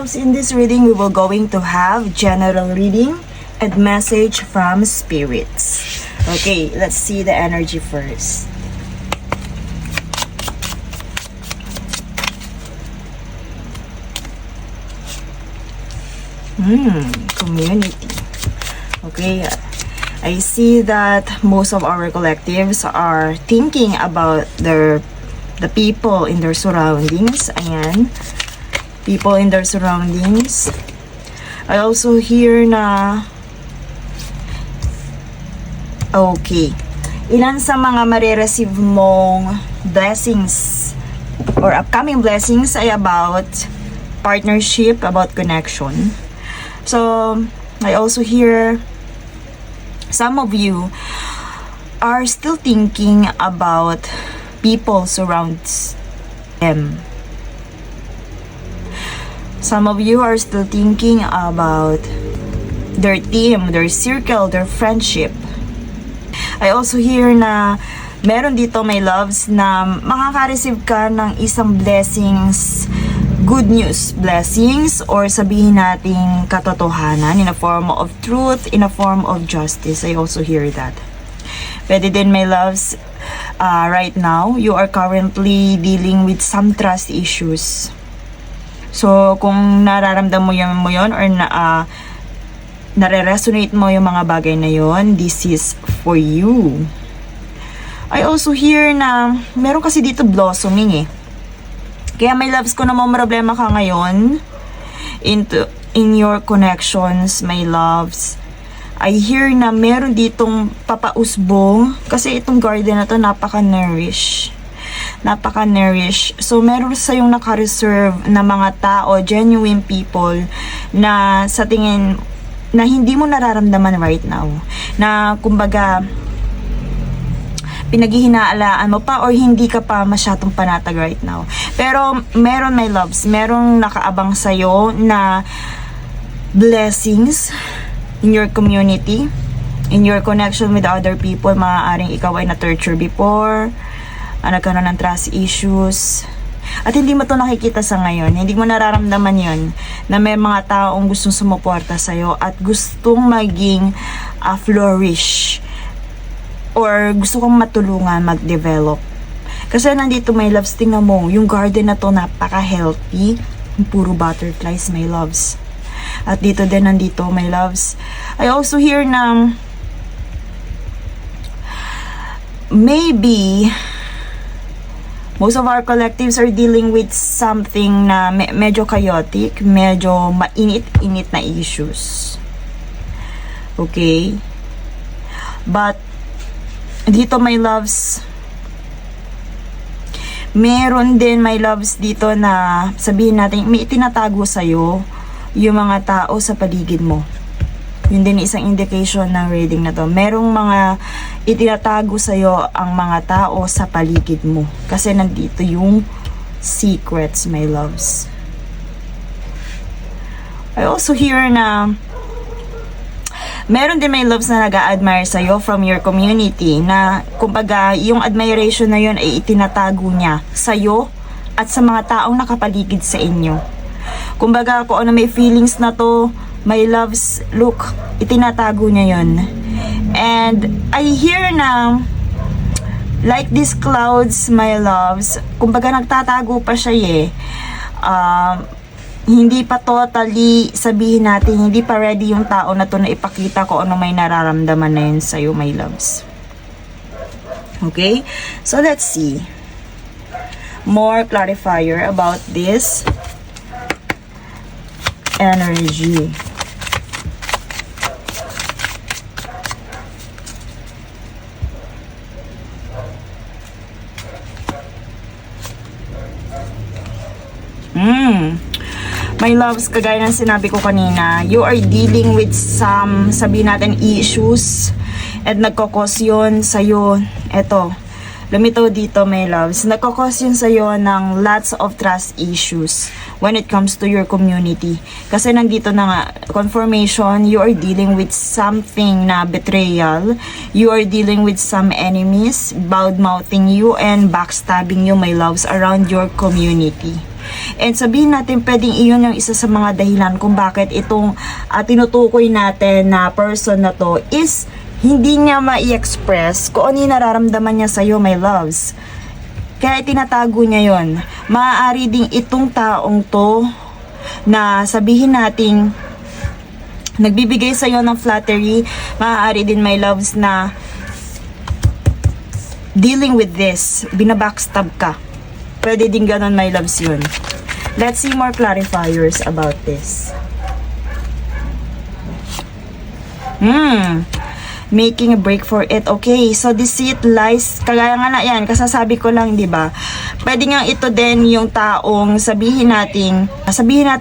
loves, in this reading, we will going to have general reading and message from spirits. Okay, let's see the energy first. Community. Okay, I see that most of our collectives are thinking about the people in their surroundings. Ayan. People in their surroundings. I also hear na okay. Ilan sa mga marireceive mong blessings or upcoming blessings ay about partnership, about connection. So, I also hear some of you are still thinking about people surrounds them. Some of you are still thinking about their team, their circle, their friendship. I also hear na meron dito, my loves, na makaka-receive ka ng isang blessings, good news blessings, or sabihin nating katotohanan in a form of truth, in a form of justice. I also hear that. Pwede din, my loves, right now, you are currently dealing with some trust issues. So, kung nararamdaman mo yun or nare-resonate mo yung mga bagay na yun, this is for you. I also hear na meron kasi dito blossoming eh. Kaya my loves, kung namang problema ka ngayon in your connections, my loves, I hear na meron ditong papausbong kasi itong garden na to napaka-nourish. Napaka-nourish. So, meron sa yung naka-reserve na mga tao, genuine people, na sa tingin na hindi mo nararamdaman right now. Na, kumbaga, pinaghihinaalaan mo pa or hindi ka pa masyadong panatag right now. Pero, meron, my loves, merong nakaabang sa'yo na blessings in your community, in your connection with other people. Maaaring ikaw ay na-torture before, nagkaroon ng trust issues, at hindi mo to nakikita sa ngayon. Hindi mo nararamdaman yon na may mga taong gustong sumuporta sa'yo at gustong maging flourish or gusto kong matulungan mag-develop. Kasi nandito, my loves, tingnan mo, yung garden na to napaka-healthy, puro butterflies, my loves. At dito din, nandito, my loves, I also hear na maybe most of our collectives are dealing with something na medyo chaotic, medyo mainit-init na issues. Okay? But dito, my loves, meron din, my loves, dito na sabihin natin, may itinatago sa'yo yung mga tao sa paligid mo. Yun din isang indication ng reading na to. Merong mga itinatago sa'yo ang mga tao sa paligid mo. Kasi nandito yung secrets, my loves. I also hear na meron din, my loves, na nag-a-admire sa'yo from your community na kumbaga yung admiration na yun ay itinatago niya sa'yo at sa mga taong nakapaligid sa inyo. Kumbaga kung ano may feelings na to, my loves, look, itinatago niya yun. And I hear na like these clouds, my loves, kumbaga nagtatago pa siya eh. Hindi pa totally, sabihin natin, hindi pa ready yung tao na to na ipakita ko ano may nararamdaman na yun sa'yo, my loves. Okay? So, let's see. More clarifier about this energy. My loves, kagaya ng sinabi ko kanina, you are dealing with some, sabihin natin, issues at nagkakos yun sa'yo. Eto, lumitaw dito, my loves, nagkakos yun sa'yo ng lots of trust issues when it comes to your community. Kasi nandito na nga, confirmation, you are dealing with something na betrayal, you are dealing with some enemies, bad-mouthing you and backstabbing you, my loves, around your community. And sabihin natin, pwedeng iyon yung isa sa mga dahilan kung bakit itong tinutukoy natin na person na to is hindi niya ma-express kung ano yung nararamdaman niya sa'yo, my loves. Kaya tinatago niya yon. Maaari ding itong taong to na sabihin nating nagbibigay sa'yo ng flattery, maaari din, my loves, na dealing with this, binabackstab ka. Pwede din ganon, my loves, yun. Let's see more clarifiers about this. Making a break for it. Okay, so deceit, lies, kagaya nga na yan, kasasabi ko lang, di ba? Pwede nga ito din yung taong sabihin natin,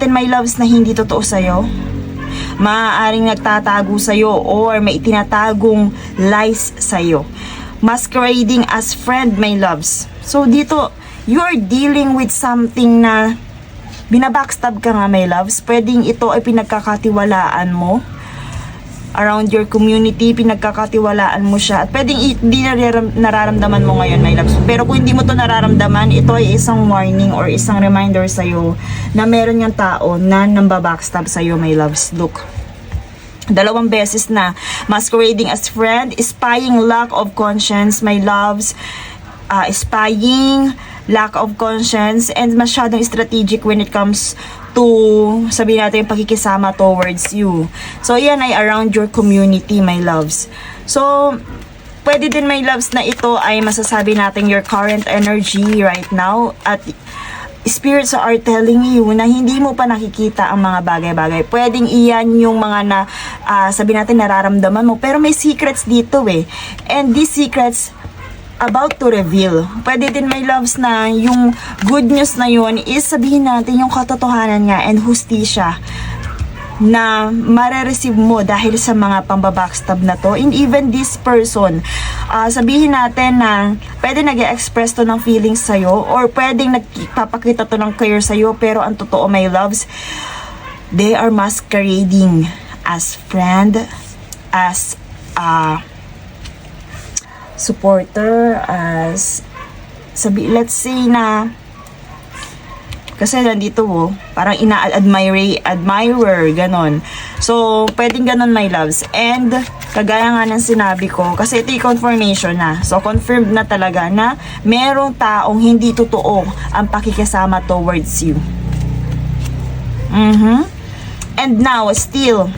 my loves, na hindi totoo sa'yo. Maaaring nagtatago sa'yo or may itinatagong lies sa'yo. Masquerading as friend, my loves. So dito, you're dealing with something na binabackstab ka nga, my loves. Pwedeng ito ay pinagkakatiwalaan mo around your community, pinagkakatiwalaan mo siya, at pwedeng hindi nararamdaman mo ngayon, my loves. Pero kung hindi mo to nararamdaman, ito ay isang warning or isang reminder sa'yo na meron yung tao na nambabackstab sa'yo, my loves. Look, 2 beses na. Masquerading as friend, spying, lack of conscience, my loves. Spying, lack of conscience, and masyadong strategic when it comes to, sabihin natin, yung pakikisama towards you. So, yan ay around your community, my loves. So, pwede din, my loves, na ito ay masasabi natin your current energy right now, at spirits are telling you na hindi mo pa nakikita ang mga bagay-bagay. Pwedeng iyan yung mga na, sabihin natin, nararamdaman mo, pero may secrets dito eh. And these secrets about to reveal. Pwede din, my loves, na yung good news na yun is sabihin natin yung katotohanan nga and hustisya na mare-receive mo dahil sa mga pambabackstab na to. And even this person, sabihin natin na pwede nag-express to ng feelings sa'yo or pwedeng nagpapakita to ng care sa'yo, pero ang totoo, my loves, they are masquerading as friend, as supporter, as let's say na kasi nandito parang admirer, ganon. So, pwedeng ganon, my loves. And, kagaya nga ng sinabi ko, kasi ito yung confirmation na. So, confirmed na talaga na merong taong hindi totoo ang pakikisama towards you. And now, still,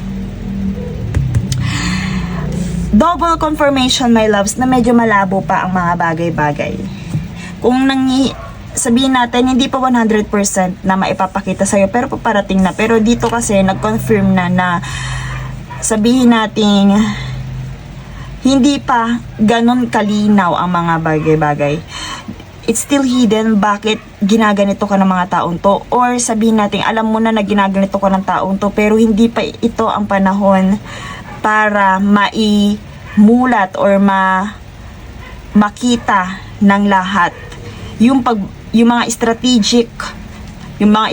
double confirmation, my loves, na medyo malabo pa ang mga bagay-bagay. Kung sabihin natin, hindi pa 100% na maipapakita sa'yo, pero paparating na. Pero dito kasi, nag-confirm na sabihin natin, hindi pa ganun kalinaw ang mga bagay-bagay. It's still hidden, bakit ginaganito ka ng mga taong to. Or sabihin natin, alam mo na ginaganito ka ng taong to, pero hindi pa ito ang panahon para maimulat or makita ng lahat yung mga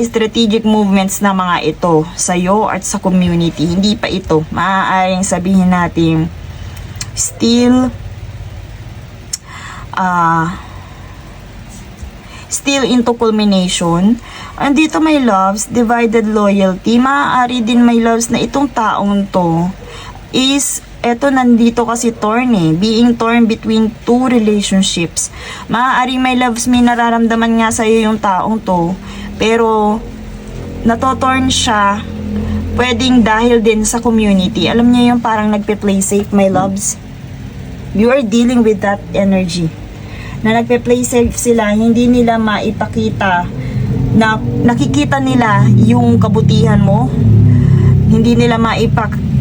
strategic movements na mga ito sa iyo at sa community. Hindi pa ito. Maaaring sabihin natin still into culmination. Andito, my loves, divided loyalty. Maaari din, my loves, na itong taong to is, eto nandito kasi torn being torn between 2 relationships. Maaaring, my loves, may nararamdaman nga sa'yo yung taong to, pero natotorn siya, pwedeng dahil din sa community. Alam niyo yung parang nagpe-play safe, my loves. You are dealing with that energy na nagpe-play safe sila, hindi nila maipakita na nakikita nila yung kabutihan mo, hindi nila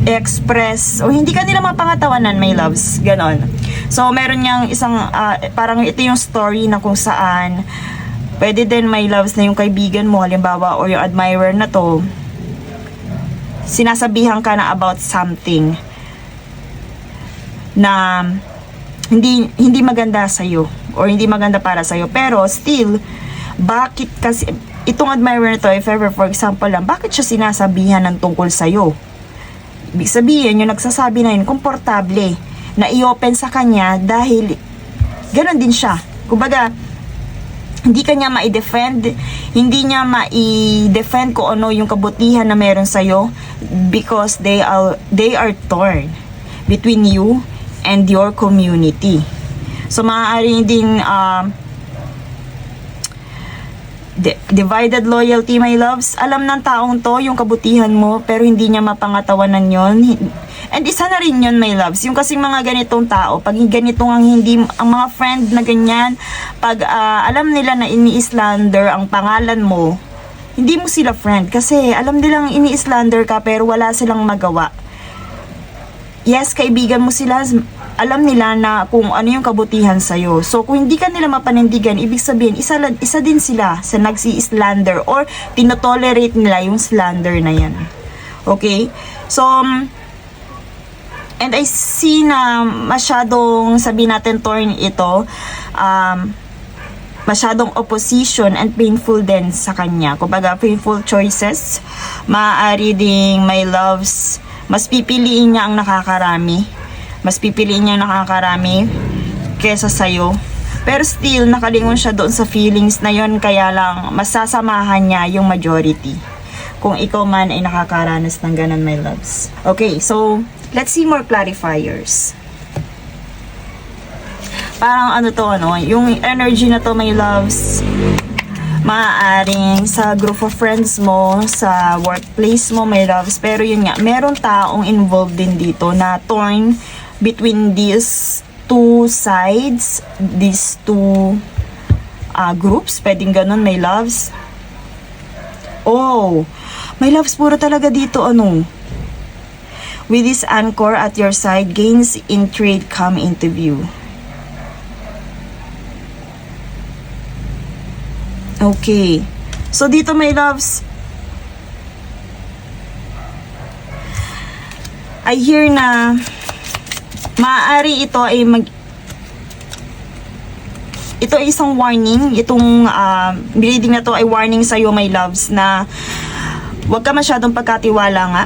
express o hindi ka nila mapangatawanan, my loves, ganon. So meron niyang isang parang ito yung story na kung saan pwede din, my loves, na yung kaibigan mo halimbawa o yung admirer na to, sinasabihan ka na about something na hindi maganda sa'yo or hindi maganda para sa'yo, pero still, bakit kasi itong admirer na to, if ever for example lang, bakit siya sinasabihan ng tungkol sa'yo? Ibig sabihin, yung nagsasabi na yun, komportable na i-open sa kanya dahil ganon din siya. Kumbaga, Hindi kanya ma-defend, hindi niya ma-defend kung ano yung kabutihan na meron sa'yo because they are torn between you and your community. So, maaari din divided loyalty, my loves. Alam ng taong to yung kabutihan mo, pero hindi niya mapangatawanan yon. And isa na rin yun, my loves. Yung kasing mga ganitong tao, pag ganitong ang mga friend na ganyan, pag alam nila na ini-slander ang pangalan mo, hindi mo sila friend. Kasi alam nilang ini-slander ka, pero wala silang magawa. Yes, kaibigan mo sila, alam nila na kung ano yung kabutihan sa'yo. So, kung hindi ka nila mapanindigan, ibig sabihin, isa din sila sa nagsi-slander or tinotolerate nila yung slander na yan. Okay? So, and I see na masyadong, sabihin natin, torn ito, masyadong opposition and painful din sa kanya. Kumbaga, painful choices. Maaari ding my loves, mas pipiliin niya ang nakakarami. Mas pipiliin niya ang nakakarami kesa sa'yo. Pero still, nakalingon siya doon sa feelings na yon, kaya lang masasamahan niya yung majority. Kung ikaw man ay nakakaranas ng ganun, my loves. Okay, so, let's see more clarifiers. Parang yung energy na to, my loves, maaaring sa group of friends mo, sa workplace mo, my loves. Pero yun nga, meron taong involved din dito na torn between these two sides, these two groups. Pwedeng ganun, my loves. Oh, my loves, puro talaga dito, with this anchor at your side, gains in trade come into view. Okay. So, dito, my loves, I hear na maaari ito ay ito ay isang warning. Itong reading na to ay warning sa'yo, my loves, na huwag ka masyadong pagkatiwala nga.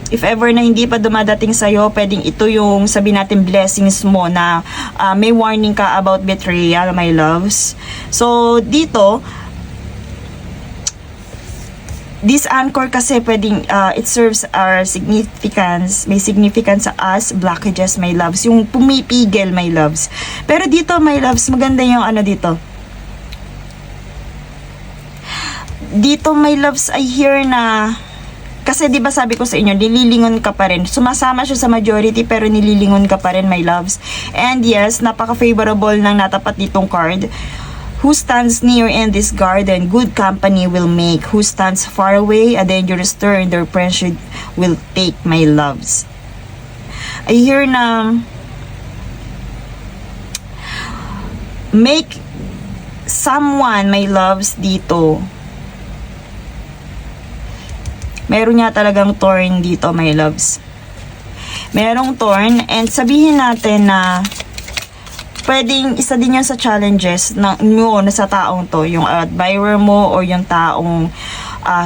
If ever na hindi pa dumadating sa'yo, pwedeng ito yung sabihin natin blessings mo na may warning ka about betrayal, my loves. So, dito, this anchor kasi pwedeng, it serves our significance, may significance sa us, blockages, my loves, yung pumipigil, my loves. Pero dito, my loves, maganda yung dito. Dito, my loves, I hear na, kasi di ba sabi ko sa inyo, nililingon ka pa rin. Sumasama siya sa majority, pero nililingon ka pa rin, my loves. And yes, napaka-favorable ng natapat ditong card. Who stands near in this garden, good company will make. Who stands far away, a dangerous turn their friendship will take, my loves. I hear na make someone, my loves, dito. Meron niya talagang torn dito, my loves. Merong torn, and sabihin natin na pwedeng isa din yan sa challenges na sa taong to, yung admirer mo or yung taong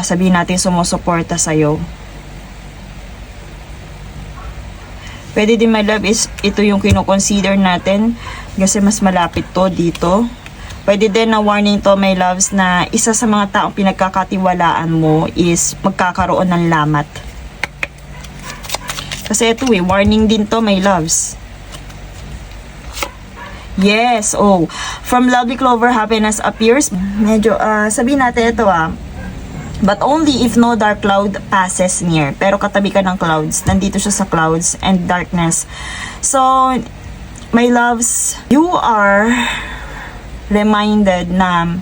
sabihin natin sumusuporta sa'yo. Pwede din, my love, is ito yung kinoconsider natin kasi mas malapit to dito. Pwede din na warning to, my loves, na isa sa mga taong pinagkakatiwalaan mo is magkakaroon ng lamat. Kasi ito warning din to, my loves. Yes, from lovely clover, happiness appears. Medyo, sabihin natin ito but only if no dark cloud passes near. Pero katabi ka ng clouds. Nandito siya sa clouds and darkness. So, my loves, you are reminded na,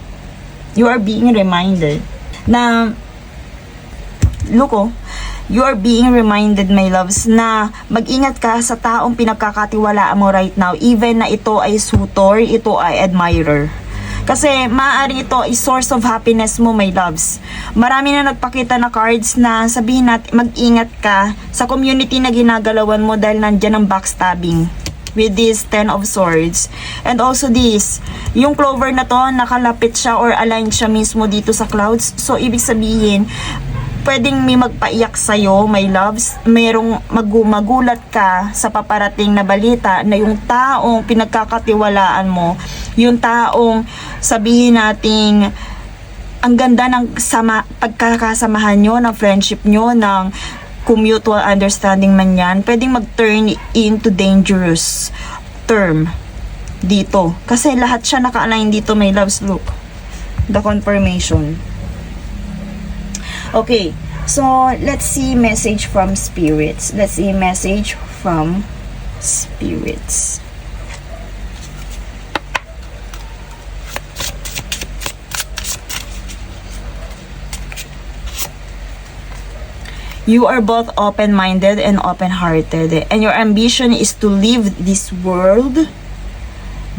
you are being reminded na, you are being reminded, my loves, na mag-ingat ka sa taong pinagkakatiwalaan mo right now, even na ito ay suitor, ito ay admirer. Kasi maaaring ito ay source of happiness mo, my loves. Marami na nagpakita na cards na sabihin natin, mag-ingat ka sa community na ginagalawan mo dahil nandyan ang backstabbing. With this 10 of swords. And also this, yung clover na to, nakalapit siya or aligned siya mismo dito sa clouds. So, ibig sabihin, pwedeng may magpaiyak sa'yo, my loves. Merong magulat ka sa paparating na balita na yung taong pinagkakatiwalaan mo, yung taong sabihin nating ang ganda ng pagkakasamahan nyo, ng friendship nyo, ng mutual understanding man yan, pwedeng mag-turn into dangerous term dito. Kasi lahat siya naka-align dito, my loves. Look, the confirmation. Okay, so let's see message from spirits. Let's see message from spirits. You are both open-minded and open-hearted, and your ambition is to leave this world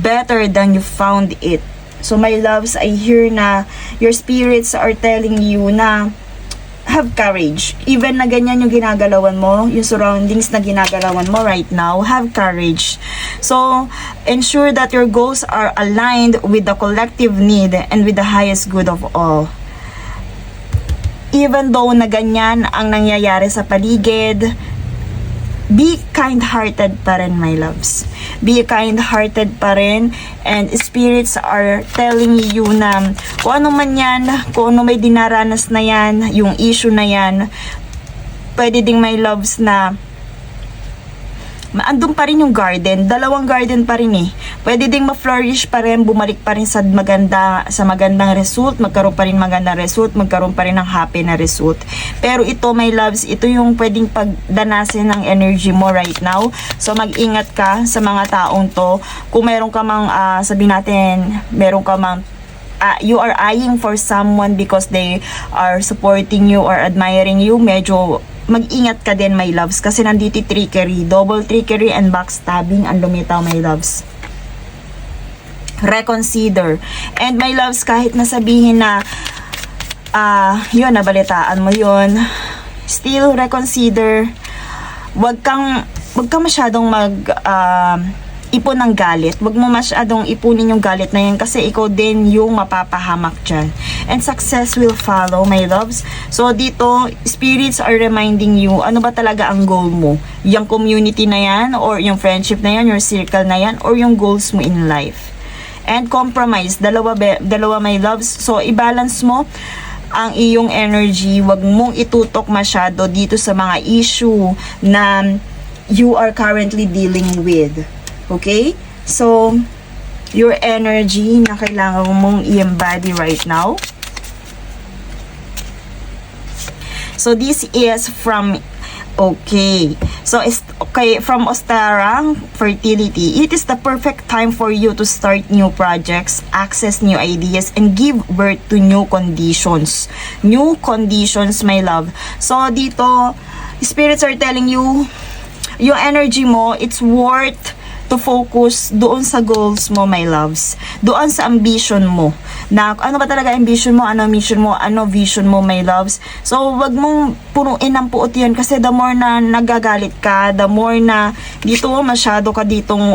better than you found it. So my loves, I hear na your spirits are telling you na have courage. Even na ganyan yung ginagalawan mo, yung surroundings na ginagalawan mo right now, have courage. So, ensure that your goals are aligned with the collective need and with the highest good of all. Even though na ganyan ang nangyayari sa paligid, be kind-hearted pa rin, my loves. Be kind-hearted pa rin, and spirits are telling you na kung ano man yan, kung ano may dinaranas na yan, yung issue na yan, pwede ding, my loves, na andun pa rin yung garden, dalawang garden pa rin eh. Pwede ding ma-flourish pa rin, bumalik pa rin sa magandang result, magkaroon pa rin magandang result, magkaroon pa rin ng happy na result. Pero ito, my loves, ito yung pwedeng pagdanasin ng energy mo right now. So mag-ingat ka sa mga taong to. Kung meron ka mang, sabihin natin, meron ka mang you are eyeing for someone because they are supporting you or admiring you, medyo mag-ingat ka din, my loves, kasi nandito trickery, double trickery and backstabbing ang lumitaw, my loves. Reconsider. And my loves, kahit nasabihin na yun, nabalitaan mo yun, still reconsider. Wag kang masyadong ipon ng galit. Wag mo masyadong ipunin yung galit na yan, kasi ikaw din yung mapapahamak dyan. And success will follow, my loves. So dito, spirits are reminding you, ano ba talaga ang goal mo? Yung community na yan, or yung friendship na yan, your circle na yan, or yung goals mo in life. And compromise, dalawa my loves. So i-balance mo ang iyong energy. Wag mong itutok masyado dito sa mga issue na you are currently dealing with. Okay? So, your energy na kailangan mong i-embody right now. So, this is from, okay. So, from Ostara, fertility. It is the perfect time for you to start new projects, access new ideas, and give birth to new conditions. New conditions, my love. So, dito, spirits are telling you, yung energy mo, it's worth to focus doon sa goals mo, my loves. Doon sa ambition mo. Na ano ba talaga ambition mo, ano mission mo, ano vision mo, my loves. So, wag mong punuin ng puot yun, kasi the more na nagagalit ka, the more na dito masyado ka ditong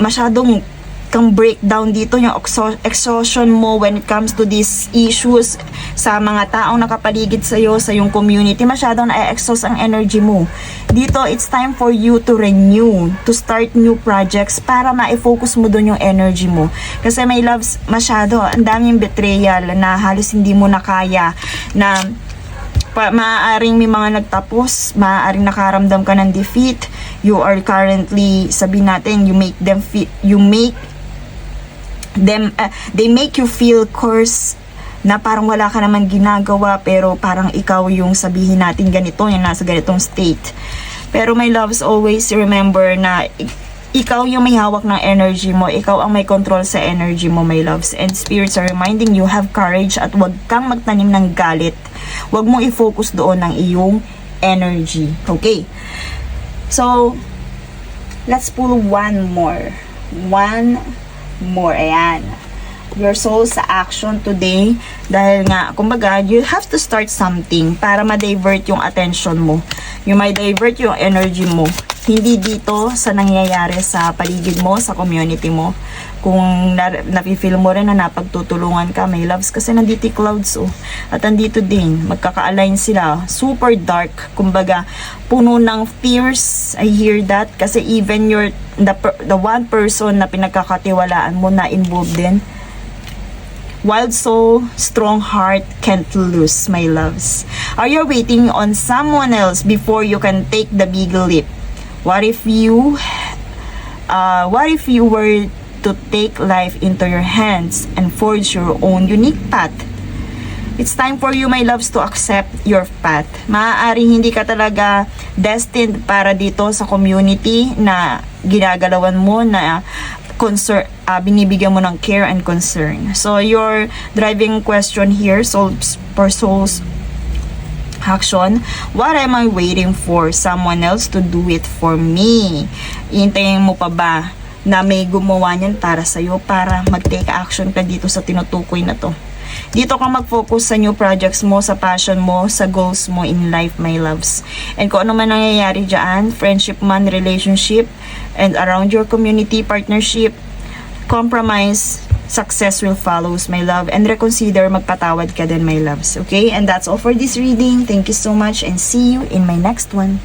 masyadong kang breakdown dito, yung exhaustion mo when it comes to these issues sa mga taong nakapaligid sa'yo, sa yung community, masyadong na-exhaust ang energy mo. Dito, it's time for you to renew, to start new projects para ma-focus mo doon yung energy mo. Kasi my loves, masyado, ang daming betrayal na halos hindi mo na kaya, na maaaring may mga nagtapos, maaaring nakaramdam ka ng defeat, you are currently, sabihin natin, they make you feel cursed, na parang wala ka naman ginagawa, pero parang ikaw yung sabihin natin ganito, yung nasa ganitong state. Pero my loves, always remember na ikaw yung may hawak ng energy mo, ikaw ang may control sa energy mo, my loves. And spirits are reminding you, have courage, at wag kang magtanim ng galit. Wag mong i-focus doon ng iyong energy. Okay? So, let's pull one more. Ayan. Your soul sa action today, dahil nga, kumbaga, you have to start something para ma-divert yung attention mo. You might divert yung energy mo. Hindi dito sa nangyayari sa paligid mo, sa community mo. Kung nafe-feel mo rin na napagtutulungan ka, my loves, kasi nandito yung clouds, oh. At nandito din, magkaka-align sila. Super dark, kumbaga, puno ng fears. I hear that. Kasi even the one person na pinagkakatiwalaan mo na involved din. Wild soul, strong heart, can't lose, my loves. Are you waiting on someone else before you can take the big leap? What if you were to take life into your hands and forge your own unique path? It's time for you, my loves, to accept your path. Maaaring hindi ka talaga destined para dito sa community na ginagalawan mo, na binibigyan mo ng care and concern. So, your driving question here, souls action, what am I waiting for someone else to do it for me? Iintayin mo pa ba na may gumawa niyan para sa'yo, para mag-take action ka dito sa tinutukoy na to? Dito ka mag-focus sa new projects mo, sa passion mo, sa goals mo in life, my loves. And kung ano man nangyayari dyan, friendship man, relationship, and around your community, partnership, compromise, success will follows, my love. And reconsider, magpatawad ka din, my loves. Okay? And that's all for this reading. Thank you so much and see you in my next one.